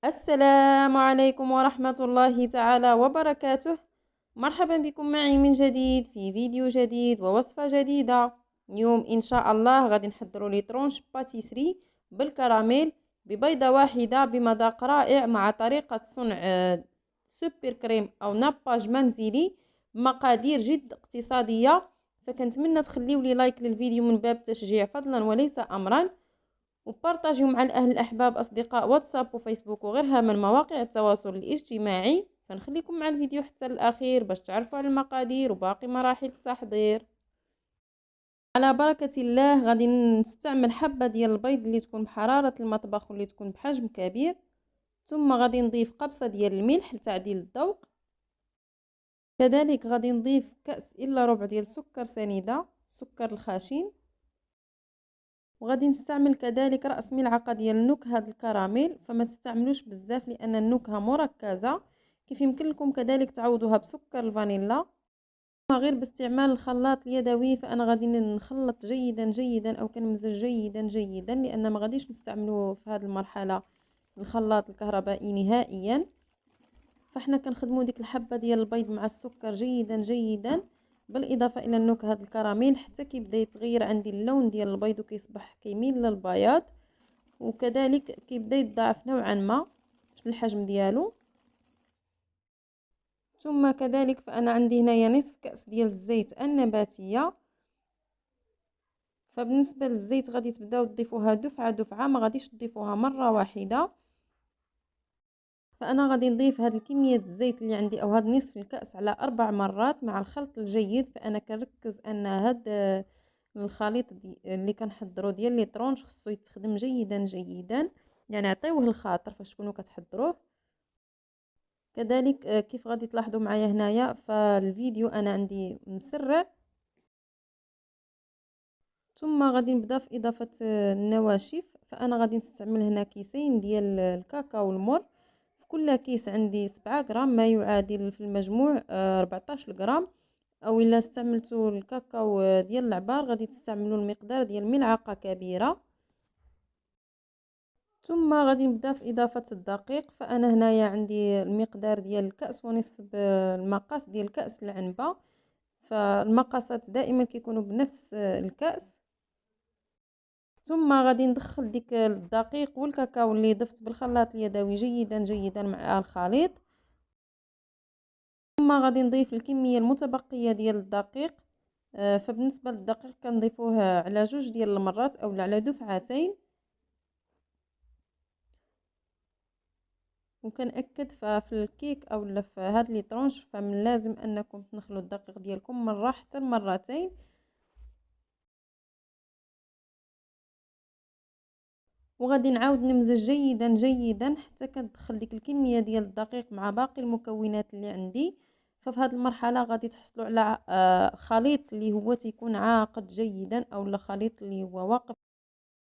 السلام عليكم ورحمة الله تعالى وبركاته. مرحبا بكم معي من جديد في فيديو جديد ووصفة جديدة. اليوم إن شاء الله غادي نحضروا لي ترونش باتيسري بالكراميل ببيضة واحدة بمذاق رائع مع طريقة صنع سوبر كريم أو ناباج منزلي بمقادير جد اقتصادية. فكنتمنى تخليوا لي لايك للفيديو من باب تشجيع فضلا وليس أمرا، وبارطاجيو مع الأهل الأحباب أصدقاء واتساب وفيسبوك وغيرها من مواقع التواصل الاجتماعي. فنخليكم مع الفيديو حتى الأخير باش تعرفوا على المقادير وباقي مراحل التحضير. على بركة الله غادي نستعمل حبة ديال البيض اللي تكون بحرارة المطبخ واللي تكون بحجم كبير، ثم غادي نضيف قبصة ديال الملح لتعديل الذوق. كذلك غادي نضيف كأس إلا ربع ديال سكر سنيدة، السكر الخشن، وغادي نستعمل كذلك رأس ملعقة ديال نكهة الكراميل، فما تستعملوش بزاف لأن النكهة مركزة. كيف يمكن لكم كذلك تعوضوها بسكر الفانيلا غير باستعمال الخلاط اليدوي. فأنا غادي نخلط جيدا جيدا أو كنمزج جيدا جيدا، لأن ما غاديش نستعملوه في هذه المرحلة الخلاط الكهربائي نهائيا. فاحنا كنخدموا ديك الحبة ديال البيض مع السكر جيدا جيدا، بالاضافه الى النكهه الكراميل حتى كيبدا يتغير عندي اللون ديال البيض وكيصبح كيميل للبياض، وكذلك كيبدا يتضاعف نوعا ما في الحجم ديالو. ثم كذلك فانا عندي هنايا نصف كأس ديال الزيت النباتيه. فبالنسبه للزيت غادي تبداو تضيفوها دفعه دفعه، ما غاديش تضيفوها مره واحده. فانا غادي نضيف هاد الكميه الزيت اللي عندي او هاد نصف الكأس على 4 مرات مع الخلط الجيد. فانا كنركز ان هاد الخليط اللي كنحضروا ديال لي طرونش خصو يتخدم جيدا جيدا، يعني عطيوه الخاطر فاش تكونوا كتحضروه. كذلك كيف غادي تلاحظوا معايا هنايا فالفيديو انا عندي مسرع. ثم غادي نبدا في اضافه النواشف. فانا غادي نستعمل هنا كيسين ديال الكاكاو المر، في كل كيس عندي 7 غرام، ما يعادل في المجموع 14 غرام. او الا استعملتوا الكاكاو ديال العبار غادي تستعملوا المقدار ديال ملعقه كبيره. ثم غادي نبدا في اضافه الدقيق. فانا هنايا عندي المقدار ديال الكاس ونصف بالمقاس ديال كاس العنبه، فالمقاسات دائما كيكونوا بنفس الكاس. ثم غادي ندخل ديك الدقيق والكاكاو اللي ضفت بالخلاط اليدوي جيدا جيدا مع الخليط. ثم غادي نضيف الكميه المتبقيه ديال الدقيق. فبالنسبه للدقيق كنضيفوه على 2 ديال المرات او على دفعتين. وكنأكد ففي الكيك او في هاد لي طرونش فمن لازم انكم تنخلوا الدقيق ديالكم مره حتى مرتين. وغادي نعاود نمزج جيدا جيدا حتى كندخل ديك الكميه ديال الدقيق مع باقي المكونات اللي عندي. ففي هذه المرحله غادي تحصلوا على خليط اللي هو تيكون عاقد جيدا او خليط اللي هو واقف.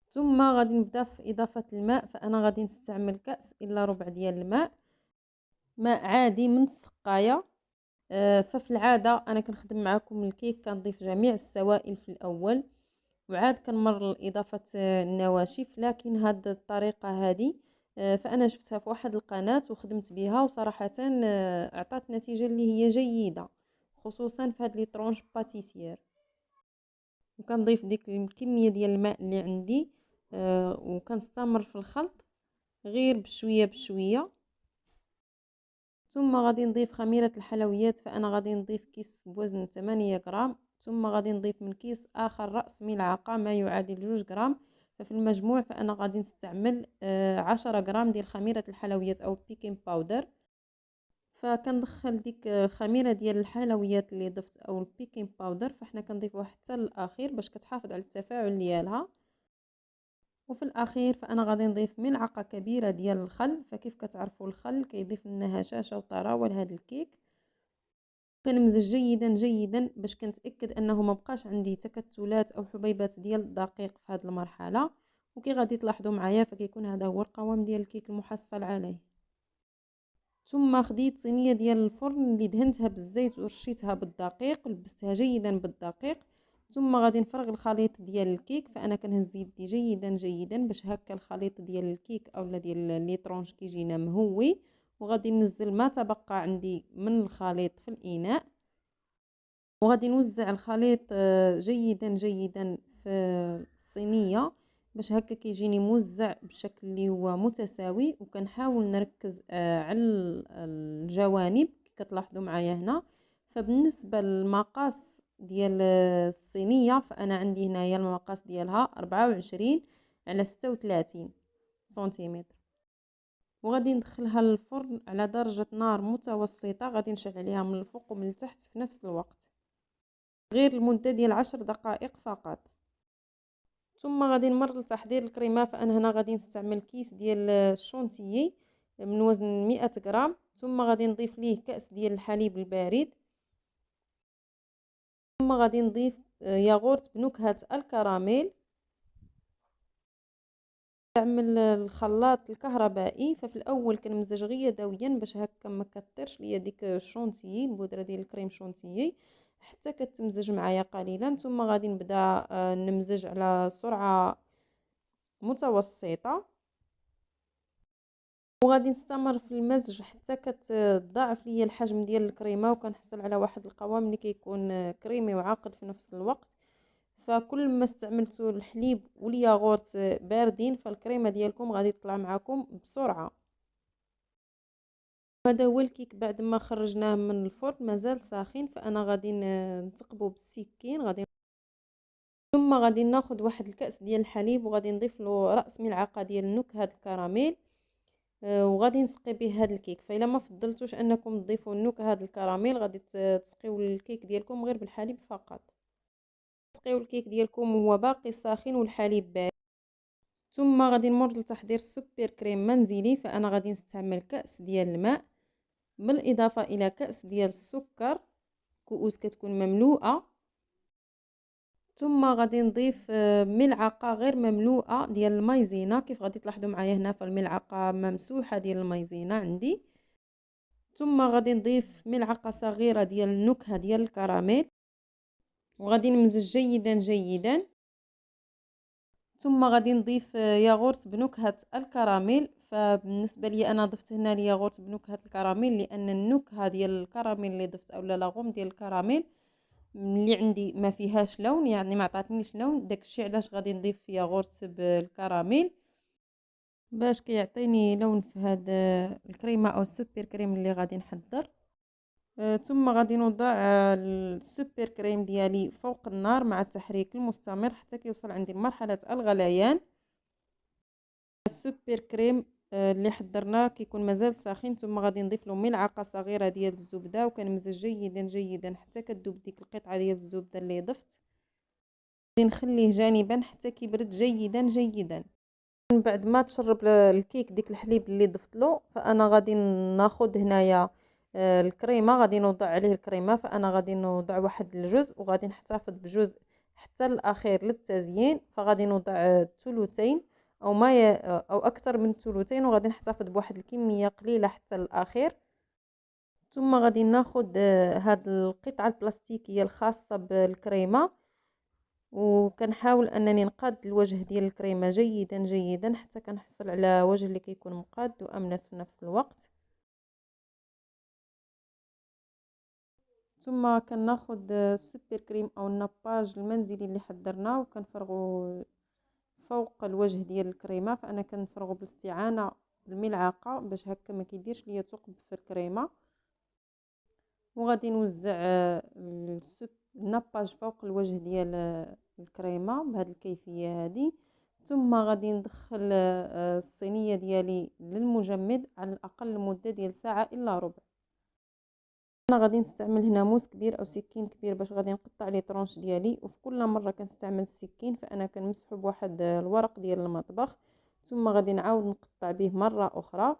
ثم غادي نبدا في اضافه الماء. فانا غادي نستعمل كأس الا ربع ديال الماء، ماء عادي من السقايه. ففي العاده انا كنخدم معكم الكيك كنضيف جميع السوائل في الاول وعاد كنمر لإضافة النواشف، لكن هاد الطريقة هذه فأنا شفتها في واحد القناة وخدمت بها وصراحة أعطت نتيجة اللي هي جيدة، خصوصا في هاد لي طرونش باتيسير. وكنضيف ديك الكمية ديال الماء اللي عندي وكنستمر في الخلط غير بشوية بشوية. ثم غادي نضيف خميرة الحلويات. فأنا غادي نضيف كيس بوزن 8 غرام، ثم غادي نضيف من كيس آخر رأس ملعقة ما يعادل 2 غرام. ففي المجموع فأنا غادي نستعمل 10 غرام ديال خميرة الحلويات أو بيكين باودر. فكندخل ديك خميرة ديال الحلويات اللي ضفت أو البيكين باودر، فاحنا كنضيفوها حتى للأخير باش كتحافظ على التفاعل ديالها. وفي الاخير فانا غادي نضيف ملعقه كبيره ديال الخل. فكيف كتعرفوا الخل كيضيف لنا هشاشه وطراوه لهذا الكيك. كنمزج جيدا جيدا باش كنتاكد انه ما بقاش عندي تكتلات او حبيبات ديال الدقيق في هذه المرحله. وكي غادي تلاحظوا معايا فكيكون هذا هو القوام ديال الكيك المحصل عليه. ثم خديت صينيه ديال الفرن اللي دهنتها بالزيت ورشيتها بالدقيق ولبستها جيدا بالدقيق. ثم غادي نفرغ الخليط ديال الكيك. فانا كنهز يدي جيدا جيدا باش هكا الخليط ديال الكيك اولا ديال لي طرونش كيجينا مهوي، وغادي ننزل ما تبقى عندي من الخليط في الاناء، وغادي نوزع الخليط جيدا جيدا في الصينيه باش هكا كيجيني موزع بشكل اللي هو متساوي. وكنحاول نركز على الجوانب كتلاحظوا معايا هنا. فبالنسبه للمقاس ديال الصينيه فانا عندي هنايا المقاس ديالها 24 على 36 سنتيمتر، وغادي ندخلها للفرن على درجه نار متوسطه. غادي نشعل عليها من الفوق ومن التحت في نفس الوقت غير المده ديال 10 دقائق فقط. ثم غادي نمر لتحضير الكريمه. فانا هنا غادي نستعمل كيس ديال الشونتيي من وزن 100 غرام. ثم غادي نضيف ليه كأس ديال الحليب البارد. ثم غادي نضيف ياغورت بنكهة الكراميل. نستعمل الخلاط الكهربائي. ففي الاول كنمزج غير يدويا باش هكا ما كطيرش ليا ديك الشونتيي البودره ديال الكريم شونتيي حتى كتمزج معايا قليلا. ثم غادي نبدا نمزج على سرعه متوسطه، وغادي نستمر في المزج حتى كتضاعف ليا الحجم ديال الكريمه وكنحصل على واحد القوام اللي كيكون كريمي وعاقد في نفس الوقت. فكل ما استعملتوا الحليب والياغورت باردين فالكريمه ديالكم غادي تطلع معكم بسرعه. هذا هو الكيك بعد ما خرجناه من الفرن مازال ساخن. فانا غادي نثقبه بالسكين. ثم غادي ناخذ واحد الكأس ديال الحليب وغادي نضيف له راس ملعقه ديال نكهه الكراميل، وغادي نسقي به هذا الكيك. فالا ما فضلتوش انكم تضيفوا النكهه هذا الكراميل غادي تسقيو الكيك ديالكم غير بالحليب فقط. تسقيو الكيك ديالكم وهو باقي ساخن والحليب بارد. ثم غادي نمر لتحضير السوبر كريم منزلي. فانا غادي نستعمل كأس ديال الماء بالاضافه الى كأس ديال السكر، كؤوس كتكون مملوءه. ثم غادي نضيف ملعقه غير مملوءه ديال المايزينا. كيف غادي تلاحظوا معايا هنا فالملعقه ممسوحه ديال المايزينا عندي. ثم غادي نضيف ملعقه صغيره ديال النكهه ديال الكراميل، وغادي نمزج جيدا جيدا. ثم غادي نضيف ياغورت بنكهه الكراميل. فبالنسبه لي انا ضفت هنا الياغورت بنكهه الكراميل لان النكهه ديال الكراميل اللي ضفت اولا لاغوم ديال الكراميل اللي عندي ما فيهاش لون، يعني ما عطاتنيش لون. داكشي علاش غادي نضيف ياغورت بالكراميل باش كيعطيني لون في هاد الكريمه او السوبر كريم اللي غادي نحضر. ثم غادي نوضع السوبر كريم ديالي فوق النار مع التحريك المستمر حتى كيوصل عندي لمرحله الغليان. السوبر كريم اللي حضرناه كيكون مازال ساخن. ثم غادي نضيف له ملعقه صغيره ديال الزبده وكنمزج جيدا جيدا حتى كتذوب ديك القطعه ديال الزبده اللي ضفت. غادي نخليه جانبا حتى كيبرد جيدا جيدا. من بعد ما تشرب الكيك ديك الحليب اللي ضفت له فانا غادي ناخذ هنايا الكريمه. غادي نوضع عليه الكريمه. فانا غادي نوضع واحد الجزء وغادي نحتفظ بجزء حتى الاخير للتزيين. فغادي نوضع ثلثين او ما او اكثر من ثلثين، وغادي نحتفظ بواحد الكميه قليله حتى الاخير. ثم غادي ناخذ هاد القطعه البلاستيكيه الخاصه بالكريمه وكنحاول انني نقاد الوجه ديال الكريمه جيدا جيدا حتى كنحصل على وجه اللي كيكون مقاد واملس في نفس الوقت. ثم كناخذ السوبر كريم او الناباج المنزلي اللي حضرناه وكنفرغو فوق الوجه ديال الكريمه. فانا كنفرغو بالاستعانه بالملعقه باش هكا ما كيديرش ليا ثقب في الكريمه. وغادي نوزع الناباج فوق الوجه ديال الكريمه بهذه الكيفيه هذه. ثم غادي ندخل الصينيه ديالي للمجمد على الاقل مده ديال ساعه الا ربع. انا غادي نستعمل هنا موس كبير او سكين كبير باش غادي نقطع لي طرونش ديالي. وفي كل مره كنستعمل السكين فانا كنمسحو بواحد الورق ديال المطبخ ثم غادي نعاود نقطع به مره اخرى.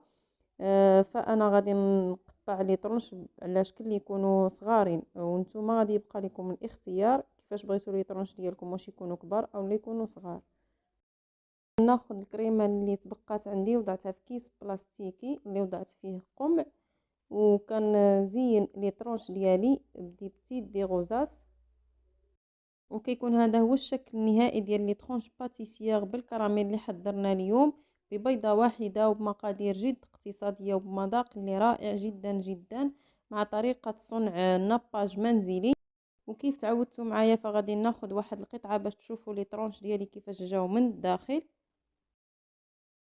فانا غادي نقطع لي طرونش على شكل يكونوا صغارين، وانتم غادي يبقى لكم الاختيار كيفاش بغيتوا لي طرونش ديالكم واش يكونوا كبار او يكونوا صغار. ناخذ الكريمه اللي تبقات عندي وضعتها في كيس بلاستيكي اللي وضعت فيه قمع، وكنزين لي طرونش ديالي بدي بتيت دي غوزاس. وكيكون هذا هو الشكل النهائي ديال لي طرونش باتيسيير بالكراميل اللي حضرنا اليوم ببيضة واحدة وبمقادير جد اقتصادية وبمذاق اللي رائع جدا جدا، مع طريقة صنع ناباج منزلي. وكيف تعودتوا معايا فغادي ناخد واحد القطعة باش تشوفوا لي طرونش ديالي كيفاش جاو من الداخل.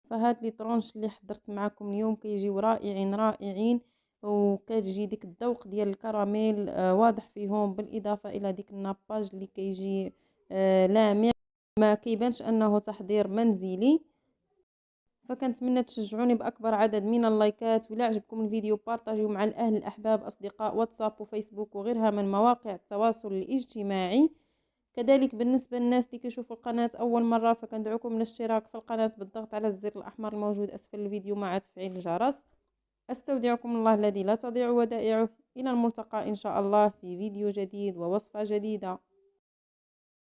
فهاد لي طرونش اللي حضرت معكم اليوم كيجيو رائعين رائعين، وكتجي ديك الذوق ديال الكراميل واضح فيهم، بالاضافه الى ديك الناباج اللي كيجي لامع، ما كيبانش انه تحضير منزلي. فكنتمنى تشجعوني باكبر عدد من اللايكات، ولا عجبكم الفيديو بارطاجيو مع الاهل الاحباب اصدقاء واتساب وفيسبوك وغيرها من مواقع التواصل الاجتماعي. كذلك بالنسبة للناس اللي كيشوفوا القناة أول مرة، فكندعوكم للاشتراك في القناة بالضغط على الزر الأحمر الموجود أسفل الفيديو مع تفعيل الجرس. أستودعكم الله الذي لا تضيع ودائعه، إلى الملتقى إن شاء الله في فيديو جديد ووصفة جديدة.